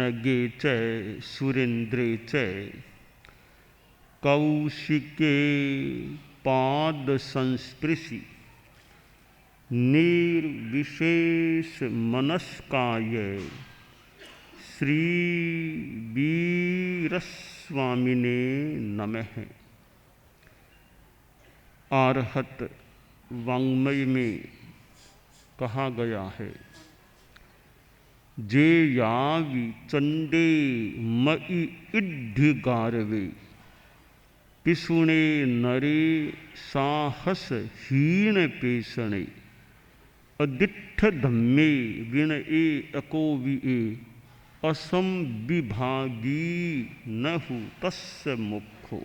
नगे च सुरेन्द्रे च कौशिके पाद संस्पृशि निर्विशेष मनस्काय श्री वीरस्वामिने नमः। आर्हत वाङ्मय में कहा गया है, जे यावि चंडे मई इड्ढि गारवे पिसुणे नरे साहस हीन पेशणे अदिट्ठ धम्मे विण ए अकोवि ए असम विभागी नहु तस्य मुखो।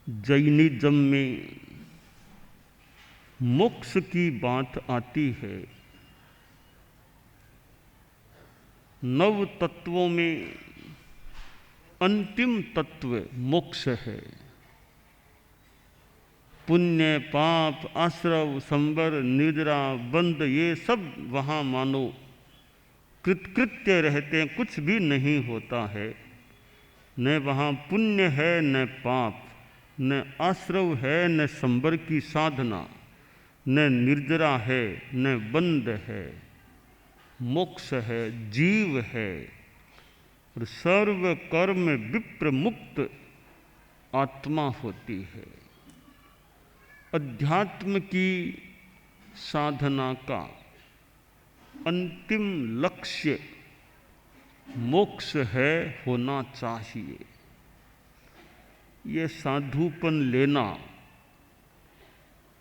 जैनिज्म में मोक्ष की बात आती है। नव तत्वों में अंतिम तत्व मोक्ष है। पुण्य पाप आश्रव संवर निद्रा बंध ये सब वहाँ मानो कृतकृत्य रहते हैं, कुछ भी नहीं होता है। न वहाँ पुण्य है न पाप, न आश्रव है न संवर की साधना, न निर्जरा है न बंध है। मोक्ष है, जीव है और सर्व कर्म विप्र मुक्त आत्मा होती है। अध्यात्म की साधना का अंतिम लक्ष्य मोक्ष है, होना चाहिए। ये साधुपन लेना,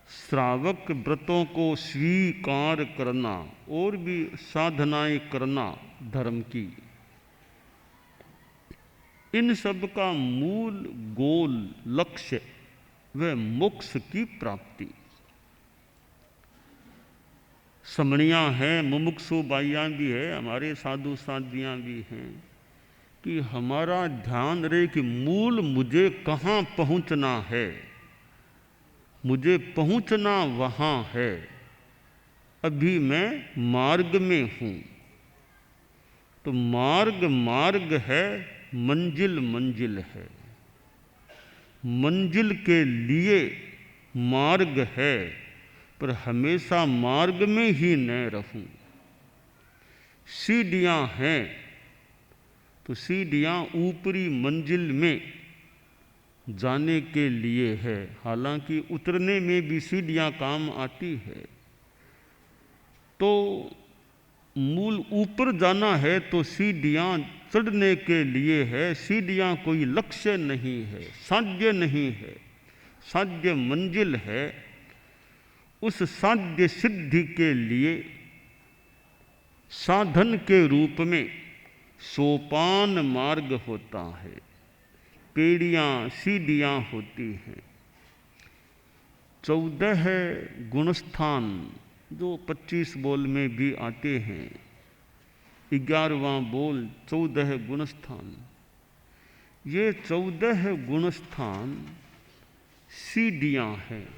श्रावक व्रतों को स्वीकार करना और भी साधनाएं करना धर्म की, इन सब का मूल गोल लक्ष्य वह मोक्ष की प्राप्ति। समणियाँ हैं, मुमुक्षु बाइयाँ भी है, हमारे साधु साध्वियाँ भी हैं कि हमारा ध्यान रहे कि मूल मुझे कहाँ पहुँचना है, मुझे पहुँचना वहाँ है। अभी मैं मार्ग में हूँ, तो मार्ग मार्ग है, मंजिल मंजिल है। मंजिल के लिए मार्ग है, पर हमेशा मार्ग में ही न रहूं। सीढ़ियाँ हैं तो सीढ़ियाँ ऊपरी मंजिल में जाने के लिए है, हालांकि उतरने में भी सीढ़ियाँ काम आती है। तो मूल ऊपर जाना है तो सीढ़ियाँ चढ़ने के लिए है। सीढ़ियाँ कोई लक्ष्य नहीं है, साध्य नहीं है, साध्य मंजिल है। उस साध्य सिद्धि के लिए साधन के रूप में सोपान मार्ग होता है, पेड़ियाँ सीढ़ियाँ होती हैं। 14 गुणस्थान जो 25 बोल में भी आते हैं, 11वां बोल 14 गुणस्थान। ये 14 गुणस्थान सीढ़ियाँ हैं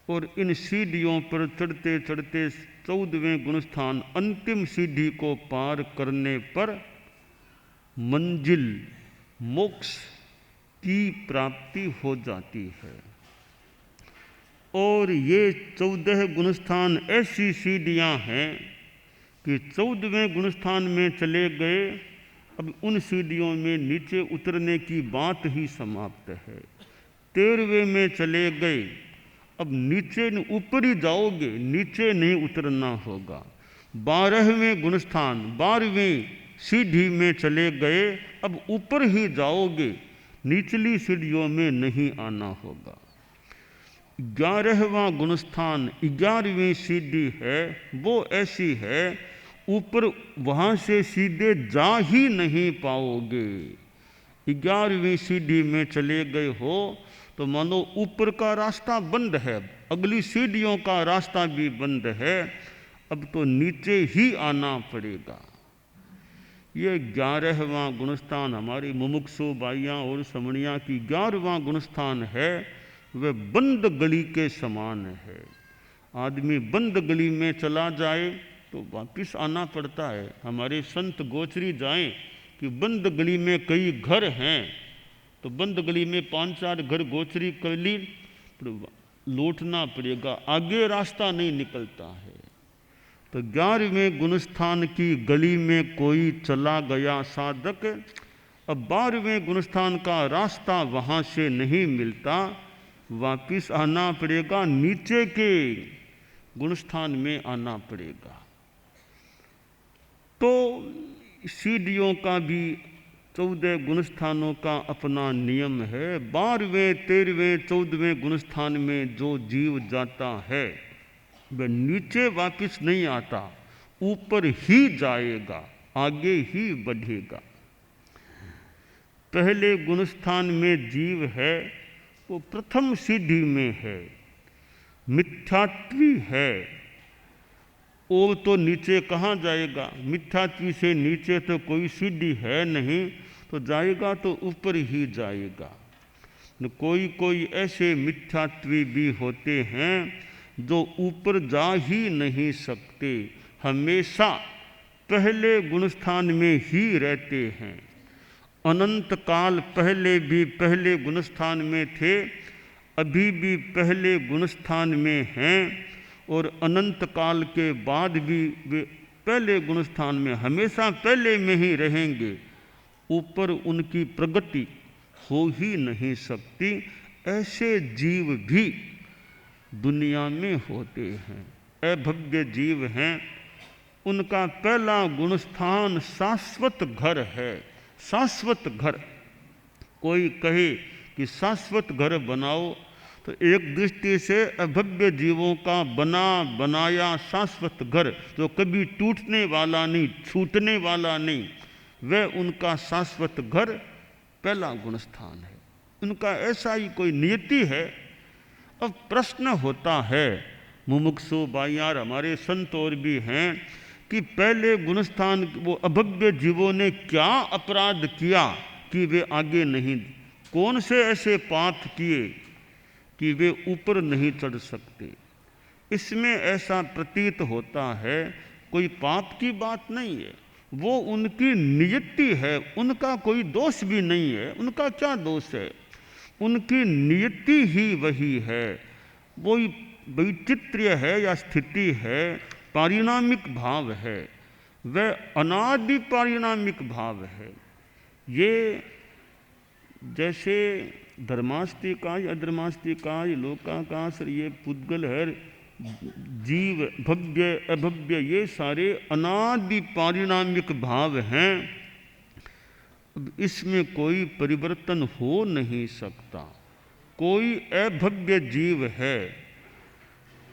और इन सीढ़ियों पर चढ़ते चढ़ते 14वें गुणस्थान अंतिम सीढ़ी को पार करने पर मंजिल मोक्ष की प्राप्ति हो जाती है। और ये 14 गुणस्थान ऐसी सीढ़ियाँ हैं कि 14वें गुणस्थान में चले गए, अब उन सीढ़ियों में नीचे उतरने की बात ही समाप्त है। 13वें में चले गए, अब नीचे ऊपर ही जाओगे, नीचे नहीं उतरना होगा। 12वें गुणस्थान 12वीं सीढ़ी में चले गए, अब ऊपर ही जाओगे, निचली सीढ़ियों में नहीं आना होगा। 11वां गुणस्थान 11वीं सीढ़ी है, वो ऐसी है ऊपर वहाँ से सीधे जा ही नहीं पाओगे। 11वीं सीढ़ी में चले गए हो तो मानो ऊपर का रास्ता बंद है, अगली सीढ़ियों का रास्ता भी बंद है, अब तो नीचे ही आना पड़ेगा। ये 11वां गुणस्थान हमारी मुमुक्षु बाइयाँ और समणियाँ की 11वां गुणस्थान है, वह बंद गली के समान है। आदमी बंद गली में चला जाए तो वापिस आना पड़ता है। हमारे संत गोचरी जाएं कि बंद गली में कई घर हैं, तो बंद गली में 5-4 घर गोचरी कर ली, तो लौटना पड़ेगा, आगे रास्ता नहीं निकलता है। तो 11वें गुणस्थान की गली में कोई चला गया साधक, अब 12वें गुणस्थान का रास्ता वहाँ से नहीं मिलता, वापिस आना पड़ेगा, नीचे के गुणस्थान में आना पड़ेगा। तो सीढ़ियों का भी 14 गुणस्थानों का अपना नियम है। 12वें, 13वें, 14वें गुणस्थान में जो जीव जाता है वह नीचे वापिस नहीं आता, ऊपर ही जाएगा, आगे ही बढ़ेगा। पहले गुणस्थान में जीव है वो प्रथम सीढ़ी में है, मिथ्यात्वी है, वो तो नीचे कहाँ जाएगा? मिथ्यात्वी से नीचे तो कोई सीढ़ी है नहीं, तो जाएगा तो ऊपर ही जाएगा। कोई कोई ऐसे मिथ्यात्वी भी होते हैं जो ऊपर जा ही नहीं सकते, हमेशा पहले गुणस्थान में ही रहते हैं। अनंत काल पहले भी पहले गुणस्थान में थे, अभी भी पहले गुणस्थान में हैं, और अनंत काल के बाद भी वे पहले गुणस्थान में हमेशा पहले में ही रहेंगे। ऊपर उनकी प्रगति हो ही नहीं सकती। ऐसे जीव भी दुनिया में होते हैं, अभव्य जीव हैं। उनका पहला गुणस्थान शाश्वत घर है। शाश्वत घर, कोई कहे कि शाश्वत घर बनाओ, तो एक दृष्टि से अभव्य जीवों का बना बनाया शाश्वत घर जो कभी टूटने वाला नहीं, छूटने वाला नहीं, वह उनका शाश्वत घर पहला गुणस्थान है। उनका ऐसा ही कोई नियति है। अब प्रश्न होता है, मुमुक्षु भाइयार हमारे संत और भी हैं, कि पहले गुणस्थान वो अभव्य जीवों ने क्या अपराध किया कि वे आगे नहीं, कौन से ऐसे पाप किए कि वे ऊपर नहीं चढ़ सकते? इसमें ऐसा प्रतीत होता है कोई पाप की बात नहीं है, वो उनकी नियति है, उनका कोई दोष भी नहीं है। उनका क्या दोष है? उनकी नियति ही वही है। वही वैचित्र्य है या स्थिति है, पारिणामिक भाव है, वह अनादि पारिणामिक भाव है। ये जैसे धर्मास्तिकाय, अधर्मास्तिकाय, लोकाकाश, ये पुद्गल है, जीव, भव्य, अभव्य, ये सारे अनादि पारिणामिक भाव हैं। इसमें कोई परिवर्तन हो नहीं सकता। कोई अभव्य जीव है,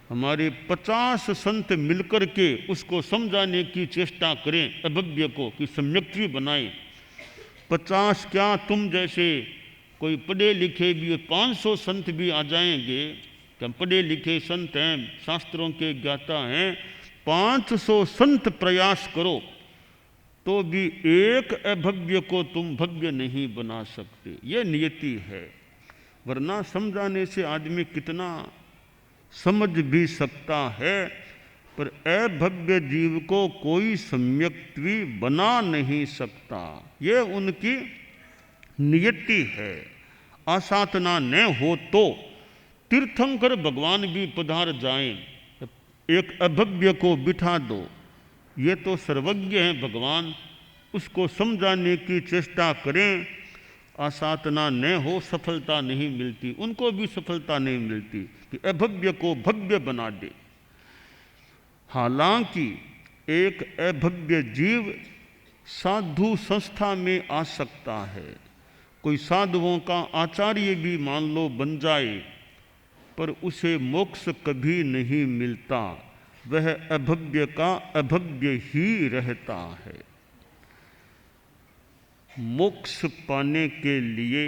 हमारे 50 संत मिलकर के उसको समझाने की चेष्टा करें अभव्य को कि सम्यक्त्वी बनाएं। 50 क्या, तुम जैसे कोई पढ़े लिखे भी 500 संत भी आ जाएंगे, हम पढ़े लिखे संत हैं, शास्त्रों के ज्ञाता हैं, 500 संत प्रयास करो तो भी एक अभव्य को तुम भव्य नहीं बना सकते। ये नियति है। वरना समझाने से आदमी कितना समझ भी सकता है, पर अभव्य जीव को कोई सम्यक्त्वी बना नहीं सकता। ये उनकी नियति है। आसाधना न हो तो तीर्थंकर भगवान भी पधार जाएं, एक अभव्य को बिठा दो, ये तो सर्वज्ञ है भगवान, उसको समझाने की चेष्टा करें। आसाधना न हो, सफलता नहीं मिलती, उनको भी सफलता नहीं मिलती कि अभव्य को भव्य बना दे। हालांकि एक अभव्य जीव साधु संस्था में आ सकता है, कोई साधुओं का आचार्य भी मान लो बन जाए, पर उसे मोक्ष कभी नहीं मिलता। वह अभव्य का अभव्य ही रहता है। मोक्ष पाने के लिए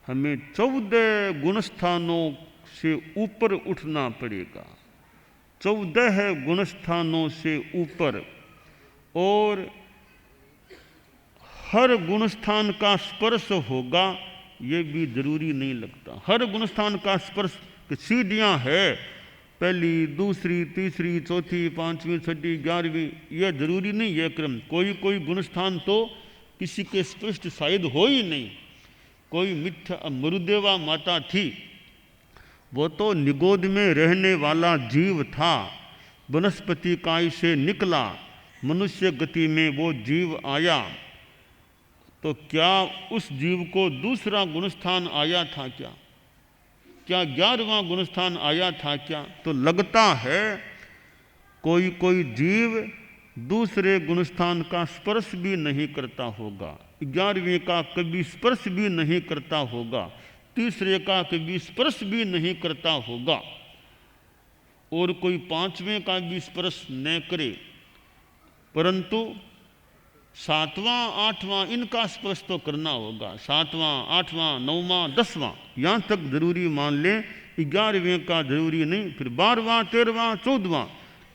हमें 14 गुणस्थानों से ऊपर उठना पड़ेगा। 14 गुणस्थानों से ऊपर, और हर गुणस्थान का स्पर्श होगा ये भी जरूरी नहीं लगता। हर गुणस्थान का स्पर्श, सीढ़ियाँ है, पहली, दूसरी, तीसरी, चौथी, पांचवी, छठी, 11वीं, यह जरूरी नहीं है क्रम। कोई कोई गुणस्थान तो किसी के स्पष्ट शायद हो ही नहीं। कोई मिथ्या मरुदेवा माता थी, वो तो निगोद में रहने वाला जीव था, वनस्पति काय से निकला, मनुष्य गति में वो जीव आया। तो क्या उस जीव को दूसरा गुणस्थान आया था क्या? क्या 11वां गुणस्थान आया था क्या? तो लगता है कोई कोई जीव दूसरे गुणस्थान का स्पर्श भी नहीं करता होगा, 11वें का कभी स्पर्श भी नहीं करता होगा, तीसरे का कभी स्पर्श भी नहीं करता होगा, और कोई 5वें का भी स्पर्श न करे, परंतु 7वां 8वां इनका स्पर्श तो करना होगा। 7वां 8वां 9वां 10वां यहाँ तक जरूरी मान लें, 11वें का जरूरी नहीं। फिर 12वां 13वां 14वां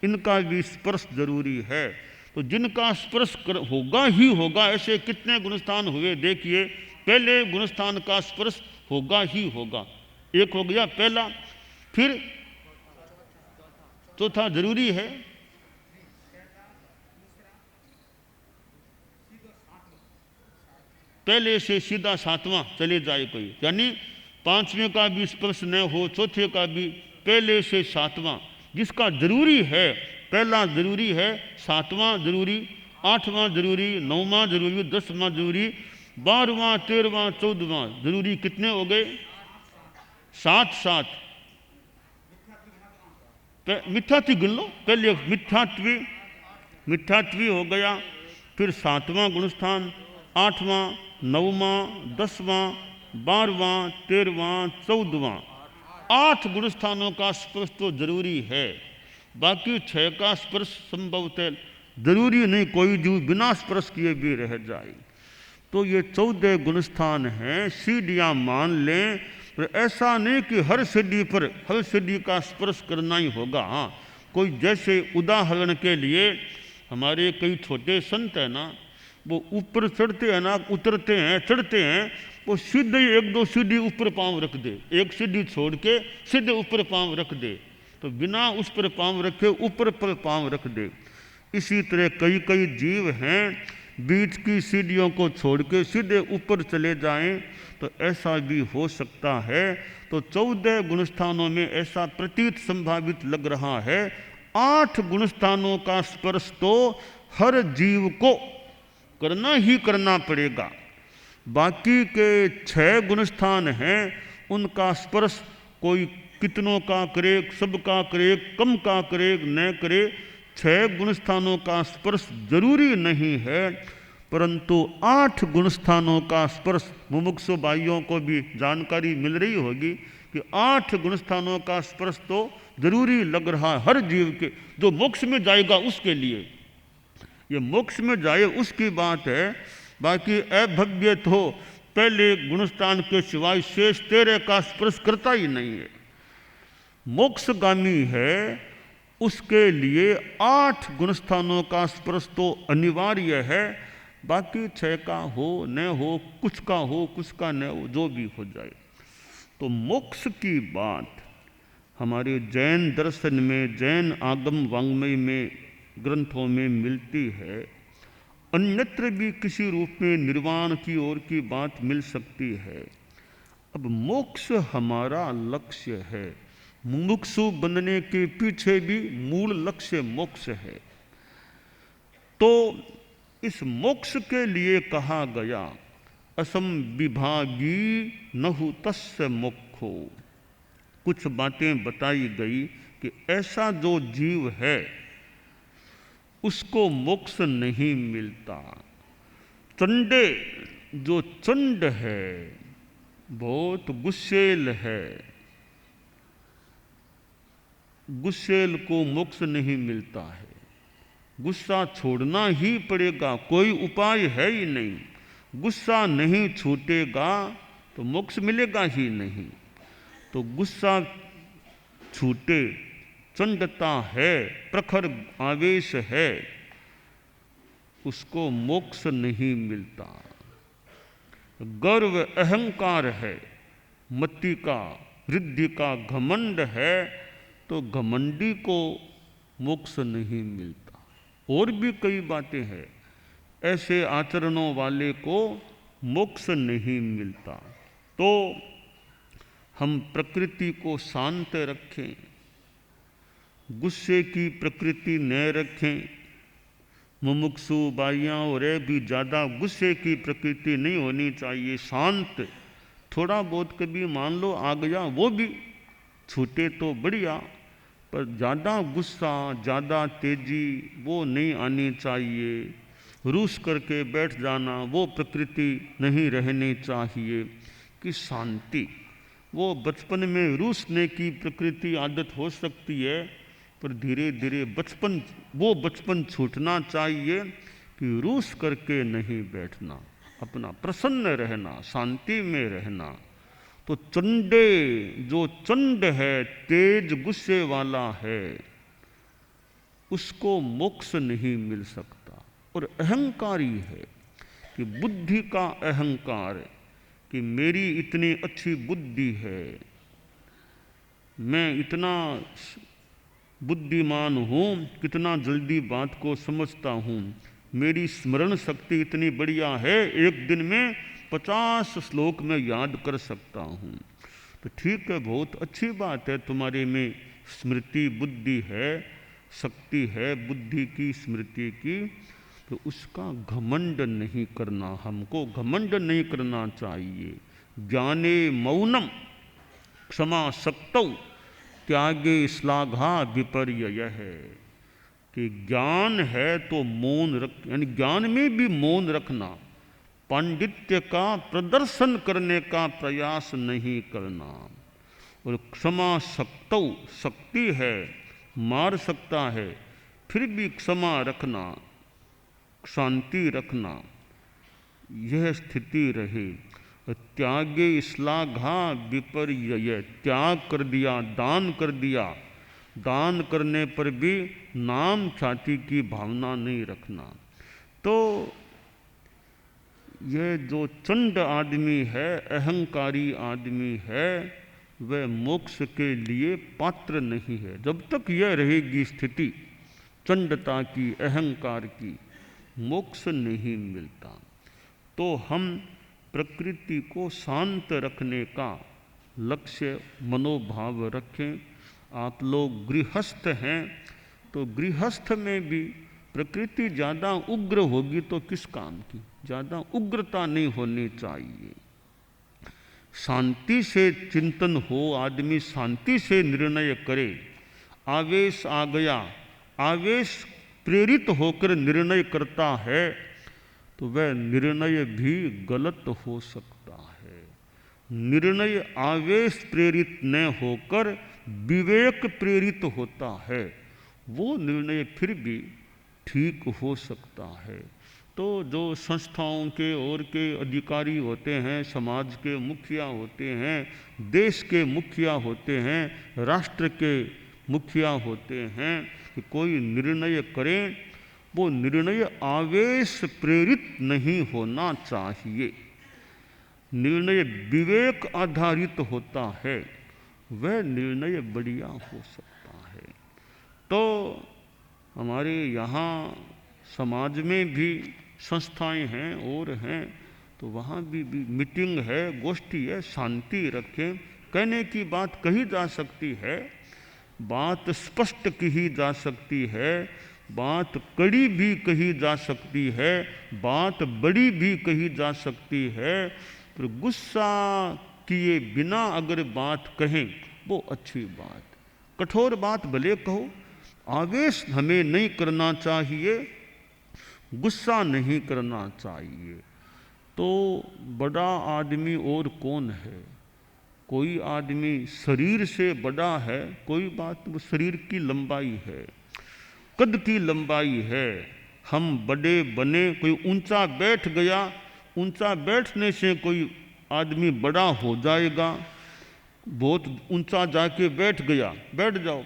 इनका भी स्पर्श जरूरी है। तो जिनका स्पर्श होगा ही होगा, ऐसे कितने गुणस्थान हुए देखिए। पहले गुणस्थान का स्पर्श होगा ही होगा, एक हो गया पहला। फिर चौथा जरूरी है, पहले से सीधा 7वां चले जाए कोई, यानी 5वें का भी स्पर्श न हो, चौथे का भी, पहले से 7वां जिसका जरूरी है। पहला जरूरी है, 7वां जरूरी, 8वां जरूरी, 9वां जरूरी, 10वां जरूरी, 12वां 13वां 14वां जरूरी। कितने हो गए? 7 7। मिथ्यात्वी गिन लो, पहले मिथ्यात्वी हो गया, फिर 7वां गुणस्थान, 8वां 9वां 10वां 12वां 13वां 14वां, 8 गुणस्थानों का स्पर्श तो जरूरी है। बाकी 6 का स्पर्श संभवतः जरूरी नहीं, कोई जीव बिना स्पर्श किए भी रह जाए। तो ये 14 गुणस्थान हैं, सीढ़ियाँ मान लें। पर ऐसा नहीं कि हर सीढ़ी पर हर सीढ़ी का स्पर्श करना ही होगा। हाँ, कोई जैसे उदाहरण के लिए हमारे कई छोटे संत हैं ना, वो ऊपर चढ़ते हैं ना, उतरते हैं, चढ़ते हैं, वो सीधे 1-2 सीढ़ी ऊपर पांव रख दे, एक सीढ़ी छोड़ के सीधे ऊपर पांव रख दे, तो बिना उस पर पांव रखे ऊपर पर पांव रख दे। इसी तरह कई कई जीव हैं, बीच की सीढ़ियों को छोड़ के सीधे ऊपर चले जाएं, तो ऐसा भी हो सकता है। तो 14 गुणस्थानों में ऐसा प्रतीत संभावित लग रहा है। 8 गुणस्थानों का स्पर्श तो हर जीव को करना ही करना पड़ेगा। बाकी के 6 गुणस्थान हैं, उनका स्पर्श कोई कितनों का करे, सबका करे, कम का करे, न करे। 6 गुणस्थानों का स्पर्श जरूरी नहीं है, परंतु 8 गुणस्थानों का स्पर्श मुमुक्षु भाइयों को भी जानकारी मिल रही होगी कि 8 गुणस्थानों का स्पर्श तो जरूरी लग रहा है हर जीव के, जो मोक्ष में जाएगा उसके लिए। ये मोक्ष में जाए उसकी बात है। बाकी अभव्य तो पहले गुणस्थान के सिवाय शेष 13 का स्पर्श करता ही नहीं है। मोक्षगामी है, उसके लिए 8 गुणस्थानों का स्पर्श तो अनिवार्य है। बाकी 6 का हो न हो, कुछ का हो कुछ का न हो, जो भी हो जाए। तो मोक्ष की बात हमारे जैन दर्शन में, जैन आगम वाङ्मय में, ग्रंथों में मिलती है। अन्यत्र भी किसी रूप में निर्वाण की ओर की बात मिल सकती है। अब मोक्ष हमारा लक्ष्य है, मुमुक्षु बनने के पीछे भी मूल लक्ष्य मोक्ष है। तो इस मोक्ष के लिए कहा गया असंविभागी नहु तस्य मोक्षो। कुछ बातें बताई गई कि ऐसा जो जीव है उसको मोक्ष नहीं मिलता। चंडे जो चंड है, बहुत गुस्सेल है, गुस्सेल को मोक्ष नहीं मिलता है। गुस्सा छोड़ना ही पड़ेगा, कोई उपाय है ही नहीं। गुस्सा नहीं छूटेगा तो मोक्ष मिलेगा ही नहीं। तो गुस्सा छूटे, चंडता है, प्रखर आवेश है, उसको मोक्ष नहीं मिलता। गर्व अहंकार है, मति का, वृद्धि का घमंड है, तो घमंडी को मोक्ष नहीं मिलता। और भी कई बातें हैं, ऐसे आचरणों वाले को मोक्ष नहीं मिलता। तो हम प्रकृति को शांत रखें, गुस्से की प्रकृति न रखें। मुमुक्षु बाइयाँ और भी ज़्यादा गुस्से की प्रकृति नहीं होनी चाहिए, शांत। थोड़ा बहुत कभी मान लो आ गया, वो भी छूटे तो बढ़िया, पर ज़्यादा गुस्सा, ज़्यादा तेजी वो नहीं आनी चाहिए। रूस करके बैठ जाना, वो प्रकृति नहीं रहनी चाहिए। कि शांति, वो बचपन में रूसने की प्रकृति आदत हो सकती है, पर धीरे धीरे वो बचपन छूटना चाहिए कि रूस करके नहीं बैठना, अपना प्रसन्न रहना, शांति में रहना। तो चंडे, जो चंड है, तेज गुस्से वाला है, उसको मोक्ष नहीं मिल सकता। और अहंकारी है कि बुद्धि का अहंकार, कि मेरी इतनी अच्छी बुद्धि है, मैं इतना बुद्धिमान हूँ, कितना जल्दी बात को समझता हूँ, मेरी स्मरण शक्ति इतनी बढ़िया है, एक दिन में 50 श्लोक में याद कर सकता हूँ। तो ठीक है, बहुत अच्छी बात है, तुम्हारे में स्मृति बुद्धि है, शक्ति है बुद्धि की, स्मृति की। तो उसका घमंड नहीं करना, हमको घमंड नहीं करना चाहिए। ज्ञाने मौनम क्षमा शक्तौ त्यागे श्लाघा विपर्यय है। कि ज्ञान है तो मौन रख, यानी ज्ञान में भी मौन रखना, पांडित्य का प्रदर्शन करने का प्रयास नहीं करना। और क्षमा शक्तौ, शक्ति है, मार सकता है, फिर भी क्षमा रखना, शांति रखना, यह स्थिति रहे। त्यागे श्लाघा विपर्यय, त्याग कर दिया, दान कर दिया, दान करने पर भी नाम ख्याति की भावना नहीं रखना। तो यह जो चंड आदमी है, अहंकारी आदमी है, वह मोक्ष के लिए पात्र नहीं है। जब तक यह रहेगी स्थिति चंडता की, अहंकार की, मोक्ष नहीं मिलता। तो हम प्रकृति को शांत रखने का लक्ष्य, मनोभाव रखें। आप लोग गृहस्थ हैं, तो गृहस्थ में भी प्रकृति ज़्यादा उग्र होगी तो किस काम की, ज़्यादा उग्रता नहीं होनी चाहिए। शांति से चिंतन हो, आदमी शांति से निर्णय करे। आवेश आ गया, आवेश प्रेरित होकर निर्णय करता है, तो वह निर्णय भी गलत हो सकता है। निर्णय आवेश प्रेरित न होकर विवेक प्रेरित होता है, वो निर्णय फिर भी ठीक हो सकता है। तो जो संस्थाओं के और के अधिकारी होते हैं, समाज के मुखिया होते हैं, देश के मुखिया होते हैं, राष्ट्र के मुखिया होते हैं, कि कोई निर्णय करें, वो निर्णय आवेश प्रेरित नहीं होना चाहिए। निर्णय विवेक आधारित होता है, वह निर्णय बढ़िया हो सकता है। तो हमारे यहाँ समाज में भी संस्थाएं हैं और हैं, तो वहाँ भी मीटिंग है, गोष्ठी है, शांति रखें। कहने की बात कही जा सकती है, बात स्पष्ट कही जा सकती है, बात कड़ी भी कही जा सकती है, बात बड़ी भी कही जा सकती है, पर गुस्सा किए बिना अगर बात कहें वो अच्छी बात। कठोर बात भले कहो, आवेश हमें नहीं करना चाहिए, गुस्सा नहीं करना चाहिए। तो बड़ा आदमी और कौन है? कोई आदमी शरीर से बड़ा है, कोई बात, वो शरीर की लंबाई है, कद की लंबाई है। हम बड़े बने, कोई ऊंचा बैठ गया, ऊंचा बैठने से कोई आदमी बड़ा हो जाएगा। बहुत ऊंचा जाके बैठ गया, बैठ जाओ,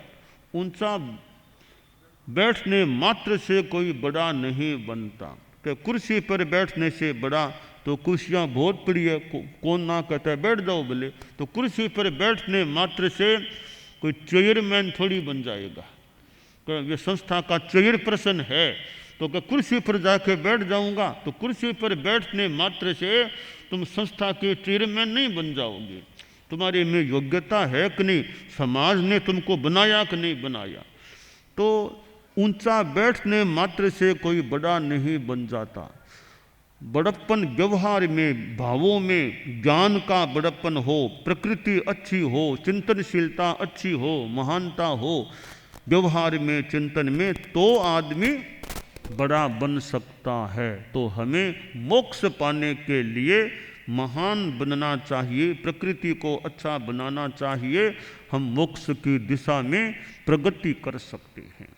ऊंचा बैठने मात्र से कोई बड़ा नहीं बनता। कि कुर्सी पर बैठने से बड़ा, तो कुर्सियाँ बहुत पड़ी है, कौन ना कहता है बैठ जाओ बोले। तो कुर्सी पर बैठने मात्र से कोई चेयरमैन थोड़ी बन जाएगा। तो ये संस्था का चेयरपर्सन है तो क्या कुर्सी पर जाके बैठ जाऊंगा? तो कुर्सी पर बैठने मात्र से तुम संस्था के चेयरमैन नहीं बन जाओगे। तुम्हारे में योग्यता है कि नहीं, समाज ने तुमको बनाया कि नहीं बनाया। तो ऊंचा बैठने मात्र से कोई बड़ा नहीं बन जाता। बड़प्पन व्यवहार में, भावों में, ज्ञान का बड़प्पन हो, प्रकृति अच्छी हो, चिंतनशीलता अच्छी हो, महानता हो व्यवहार में, चिंतन में, तो आदमी बड़ा बन सकता है। तो हमें मोक्ष पाने के लिए महान बनना चाहिए, प्रकृति को अच्छा बनाना चाहिए, हम मोक्ष की दिशा में प्रगति कर सकते हैं।